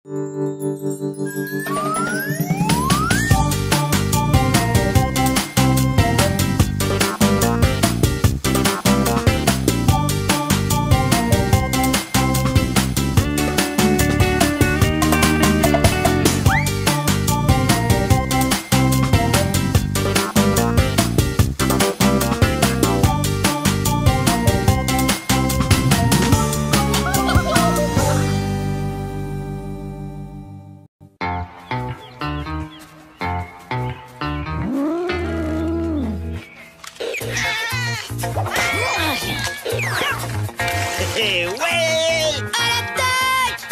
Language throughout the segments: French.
Eh ouais! À l'attaque!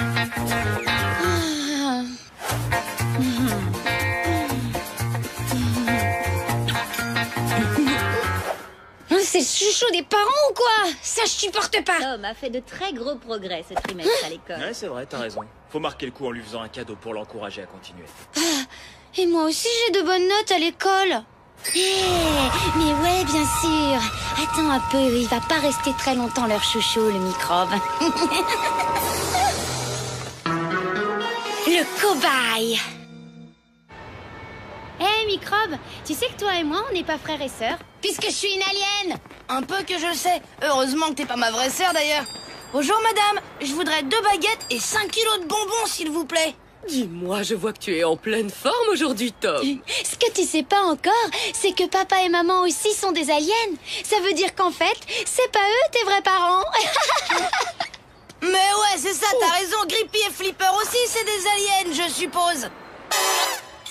C'est le chouchou des parents ou quoi? Ça, je supporte pas. Tom a fait de très gros progrès ce trimestre à l'école. Ouais, c'est vrai, t'as raison. Faut marquer le coup en lui faisant un cadeau pour l'encourager à continuer. Et moi aussi, j'ai de bonnes notes à l'école. Mais ouais, bien sûr. Attends un peu, il va pas rester très longtemps leur chouchou, le microbe. Le cobaye. Hé, microbe, tu sais que toi et moi, on n'est pas frères et sœurs? Puisque je suis une alien. Un peu que je le sais. Heureusement que t'es pas ma vraie sœur d'ailleurs. Bonjour madame, je voudrais 2 baguettes et 5 kilos de bonbons s'il vous plaît. Dis-moi, je vois que tu es en pleine forme aujourd'hui, Tom. Ce que tu sais pas encore, c'est que papa et maman aussi sont des aliens. Ça veut dire qu'en fait, c'est pas eux tes vrais parents. Mais ouais, c'est ça, t'as raison. Grippy et Flipper aussi, c'est des aliens, je suppose.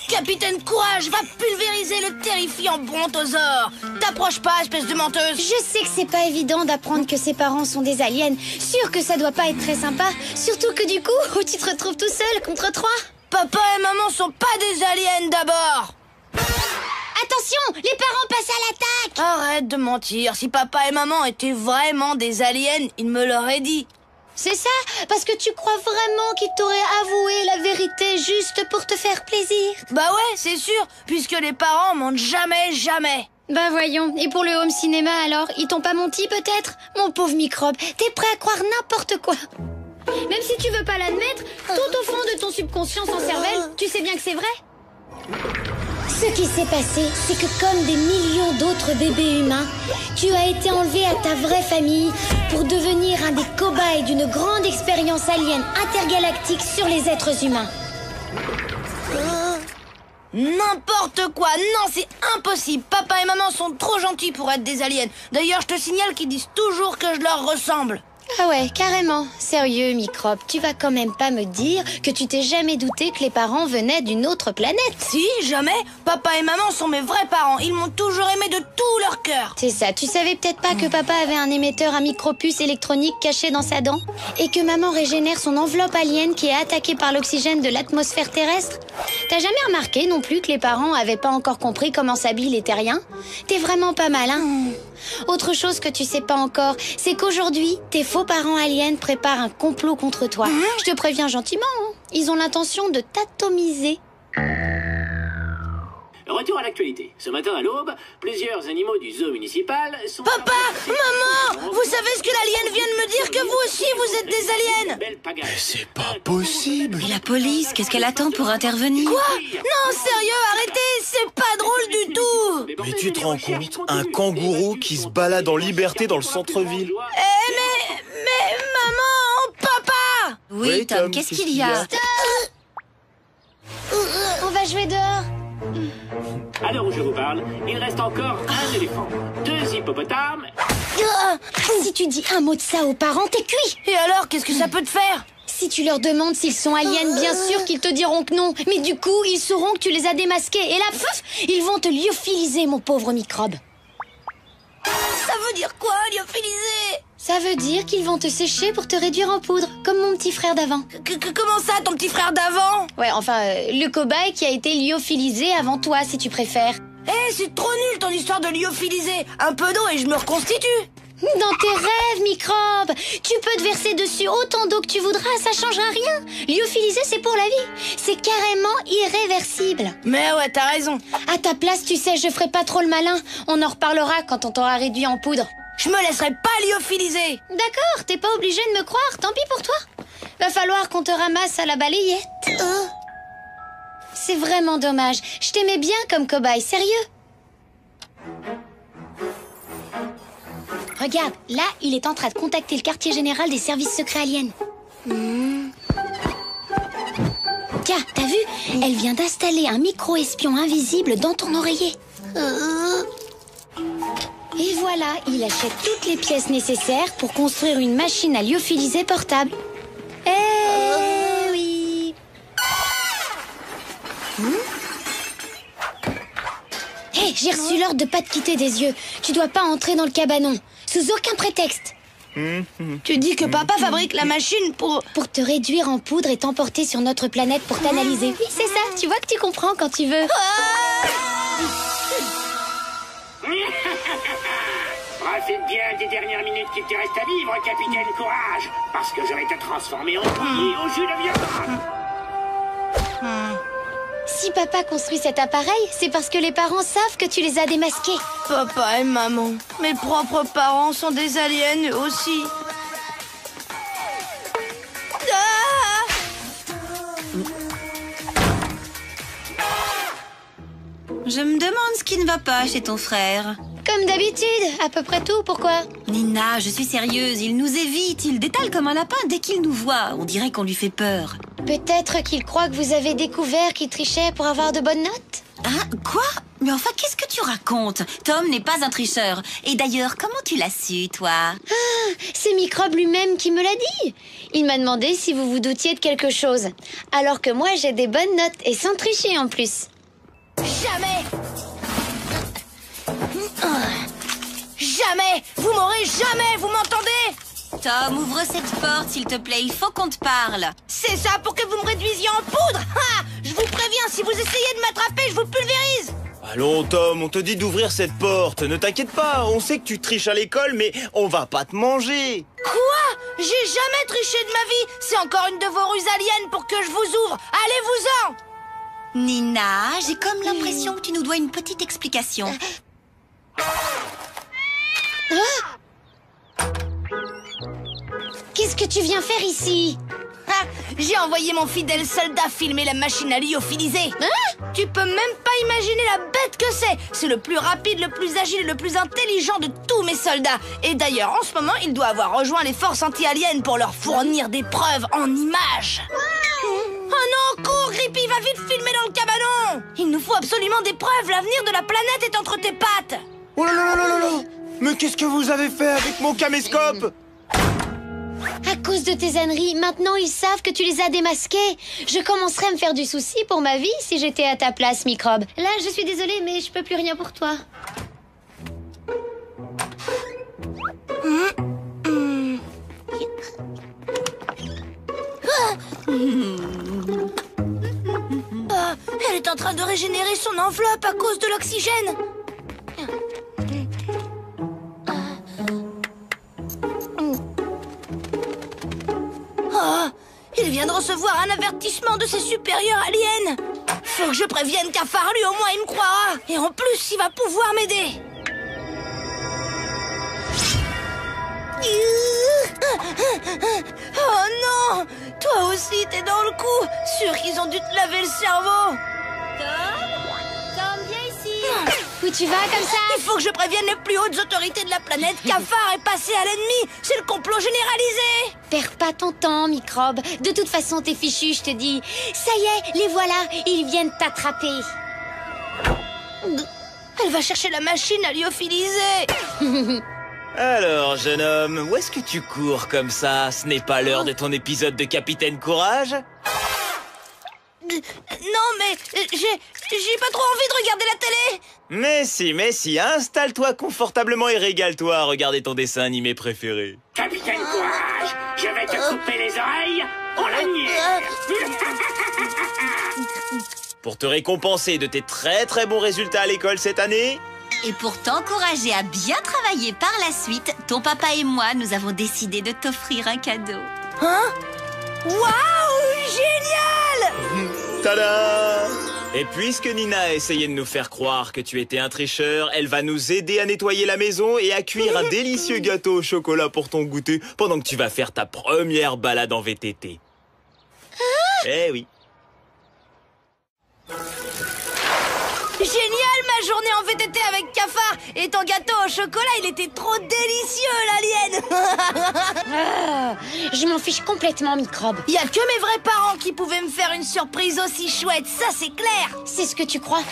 Capitaine Courage va pulvériser le terrifiant brontosaure. T'approches pas, espèce de menteuse. Je sais que c'est pas évident d'apprendre que ses parents sont des aliens. Sûr que ça doit pas être très sympa. Surtout que du coup, tu te retrouves tout seul contre 3. Papa et maman sont pas des aliens d'abord. Attention, les parents passent à l'attaque. Arrête de mentir. Si papa et maman étaient vraiment des aliens, ils me l'auraient dit. C'est ça? Parce que tu crois vraiment qu'ils t'auraient avoué la vérité juste pour te faire plaisir? Bah ouais, c'est sûr, puisque les parents mentent jamais. Bah voyons, et pour le home cinéma alors, ils t'ont pas menti peut-être? Mon pauvre microbe, t'es prêt à croire n'importe quoi. Même si tu veux pas l'admettre, tout au fond de ton subconscient sans cervelle, tu sais bien que c'est vrai. Ce qui s'est passé, c'est que comme des millions d'autres bébés humains, tu as été enlevé à ta vraie famille pour devenir un des cobayes d'une grande expérience alien intergalactique sur les êtres humains. N'importe quoi, non, c'est impossible. Papa et maman sont trop gentils pour être des aliens. D'ailleurs, je te signale qu'ils disent toujours que je leur ressemble. Ah ouais, carrément. Sérieux, microbe, tu vas quand même pas me dire que tu t'es jamais douté que les parents venaient d'une autre planète? Si, jamais. Papa et maman sont mes vrais parents. Ils m'ont toujours aimé de tout leur cœur. C'est ça, tu savais peut-être pas que papa avait un émetteur à micropuce électronique caché dans sa dent? Et que maman régénère son enveloppe alien qui est attaquée par l'oxygène de l'atmosphère terrestre? T'as jamais remarqué non plus que les parents avaient pas encore compris comment s'habillent les terriens? T'es vraiment pas malin. Autre chose que tu sais pas encore, c'est qu'aujourd'hui, tes faux parents aliens préparent un complot contre toi. Je te préviens gentiment, hein. Ils ont l'intention de t'atomiser. Retour à l'actualité. Ce matin à l'aube, plusieurs animaux du zoo municipal sont... Papa, maman, vous savez ce que l'alien vient de me dire, que vous aussi vous êtes des aliens? Mais c'est pas possible. Et la police, qu'est-ce qu'elle attend pour intervenir? Quoi? Non, sérieux, arrêtez, c'est pas drôle du tout. Mais tu te rends compte, un kangourou qui se balade en liberté dans le centre-ville. Mais maman, papa. Oui, Tom, qu'est-ce qu'il y a? On va jouer dehors. À l'heure où je vous parle, il reste encore un éléphant, 2 hippopotames... Si tu dis un mot de ça aux parents, t'es cuit. Et alors, qu'est-ce que ça peut te faire? Si tu leur demandes s'ils sont aliens, bien sûr qu'ils te diront que non. Mais du coup, ils sauront que tu les as démasqués. Et là, pouf, ils vont te lyophiliser, mon pauvre microbe. Ça veut dire quoi, lyophiliser? Ça veut dire qu'ils vont te sécher pour te réduire en poudre, comme mon petit frère d'avant. Comment ça, ton petit frère d'avant? Ouais, enfin, le cobaye qui a été lyophilisé avant toi, si tu préfères. C'est trop nul ton histoire de lyophiliser. Un peu d'eau et je me reconstitue. Dans tes rêves, microbe, tu peux te verser dessus autant d'eau que tu voudras, ça changera rien. Lyophiliser, c'est pour la vie. C'est carrément irréversible. Mais ouais, t'as raison. À ta place, tu sais, je ferai pas trop le malin. On en reparlera quand on t'aura réduit en poudre. Je me laisserai pas lyophiliser. D'accord, t'es pas obligé de me croire, tant pis pour toi. Va falloir qu'on te ramasse à la balayette. C'est vraiment dommage. Je t'aimais bien comme cobaye, sérieux. Regarde, là, il est en train de contacter le quartier général des services secrets aliens. Tiens, t'as vu? Elle vient d'installer un micro-espion invisible dans ton oreiller. Et voilà, il achète toutes les pièces nécessaires pour construire une machine à lyophiliser portable. Eh oui. Hé, j'ai reçu l'ordre de pas te quitter des yeux. Tu dois pas entrer dans le cabanon, sous aucun prétexte. Tu dis que papa fabrique la machine pour te réduire en poudre et t'emporter sur notre planète pour t'analyser. Oui, c'est ça, tu vois que tu comprends quand tu veux. Profite bien des dernières minutes qu'il te reste à vivre, capitaine Courage, parce que je vais te transformer en bouillie au jus de viande. Si papa construit cet appareil, c'est parce que les parents savent que tu les as démasqués. papa et maman. Mes propres parents sont des aliens eux aussi. Je me demande ce qui ne va pas chez ton frère. Comme d'habitude, à peu près tout, pourquoi? Nina, je suis sérieuse, il nous évite, il détale comme un lapin dès qu'il nous voit. On dirait qu'on lui fait peur. Peut-être qu'il croit que vous avez découvert qu'il trichait pour avoir de bonnes notes? Hein? Quoi? Mais enfin, qu'est-ce que tu racontes? Tom n'est pas un tricheur. Et d'ailleurs, comment tu l'as su, toi? C'est Microbe lui-même qui me l'a dit. Il m'a demandé si vous vous doutiez de quelque chose. Alors que moi, j'ai des bonnes notes et sans tricher en plus. Jamais! Jamais! Vous m'aurez jamais, vous m'entendez? Tom, ouvre cette porte, s'il te plaît, il faut qu'on te parle. C'est ça pour que vous me réduisiez en poudre? Ha! Je vous préviens, si vous essayez de m'attraper, je vous pulvérise! Allons, Tom, on te dit d'ouvrir cette porte. Ne t'inquiète pas, on sait que tu triches à l'école, mais on va pas te manger. Quoi? J'ai jamais triché de ma vie! C'est encore une de vos ruses aliens pour que je vous ouvre! Allez-vous-en! Nina, j'ai comme l'impression que tu nous dois une petite explication. Qu'est-ce que tu viens faire ici? Ah, j'ai envoyé mon fidèle soldat filmer la machine à lyophiliser. Tu peux même pas imaginer la bête que c'est. C'est le plus rapide, le plus agile et le plus intelligent de tous mes soldats. Et d'ailleurs, en ce moment, il doit avoir rejoint les forces anti-aliens pour leur fournir des preuves en images. Oh non, cours, Grippy, va vite filmer dans le cabanon. Il nous faut absolument des preuves. L'avenir de la planète est entre tes pattes. Oh là là là là là! Mais qu'est-ce que vous avez fait avec mon caméscope? À cause de tes âneries, maintenant ils savent que tu les as démasqués. Je commencerais à me faire du souci pour ma vie si j'étais à ta place, Microbe. Là, je suis désolée, mais je peux plus rien pour toi. Elle est en train de régénérer son enveloppe à cause de l'oxygène. Oh, il vient de recevoir un avertissement de ses supérieurs aliens. Faut que je prévienne Cafard, lui au moins il me croira. Et en plus, il va pouvoir m'aider. Oh non! Toi aussi, t'es dans le coup. Sûr qu'ils ont dû te laver le cerveau. Tom, viens ici. Où tu vas comme ça? Il faut que je prévienne les plus hautes autorités de la planète. Cafard est passé à l'ennemi. C'est le complot généralisé. Perds pas ton temps, Microbe. De toute façon, t'es fichu, je te dis. Ça y est, les voilà. Ils viennent t'attraper. Elle va chercher la machine à lyophiliser. Alors, jeune homme, où est-ce que tu cours comme ça? Ce n'est pas l'heure de ton épisode de Capitaine Courage? Non, mais j'ai pas trop envie de regarder la télé. Mais si, installe-toi confortablement et régale-toi à regarder ton dessin animé préféré. Capitaine Courage, je vais te couper les oreilles en lanière. Pour te récompenser de tes très très bons résultats à l'école cette année, Et pour t'encourager à bien travailler par la suite, ton papa et moi, nous avons décidé de t'offrir un cadeau. Hein? Waouh, génial! tada! Et puisque Nina a essayé de nous faire croire que tu étais un tricheur, elle va nous aider à nettoyer la maison et à cuire un délicieux gâteau au chocolat pour ton goûter pendant que tu vas faire ta première balade en VTT. Eh oui. Génial, ma journée en VTT avec Cafard. Et ton gâteau au chocolat, il était trop délicieux, l'alien. Ah, je m'en fiche complètement, Microbe. Y a que mes vrais parents qui pouvaient me faire une surprise aussi chouette, ça c'est clair. C'est ce que tu crois.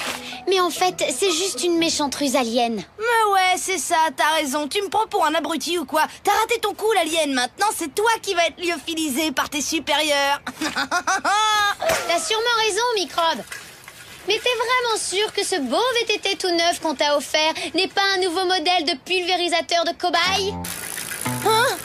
Mais en fait, c'est juste une méchante ruse alien. Mais ouais, c'est ça, t'as raison. Tu me prends pour un abruti ou quoi? T'as raté ton coup, l'alien. Maintenant, c'est toi qui vas être lyophilisé par tes supérieurs. T'as sûrement raison, Microbe. Mais t'es vraiment sûr que ce beau VTT tout neuf qu'on t'a offert n'est pas un nouveau modèle de pulvérisateur de cobayes? Hein?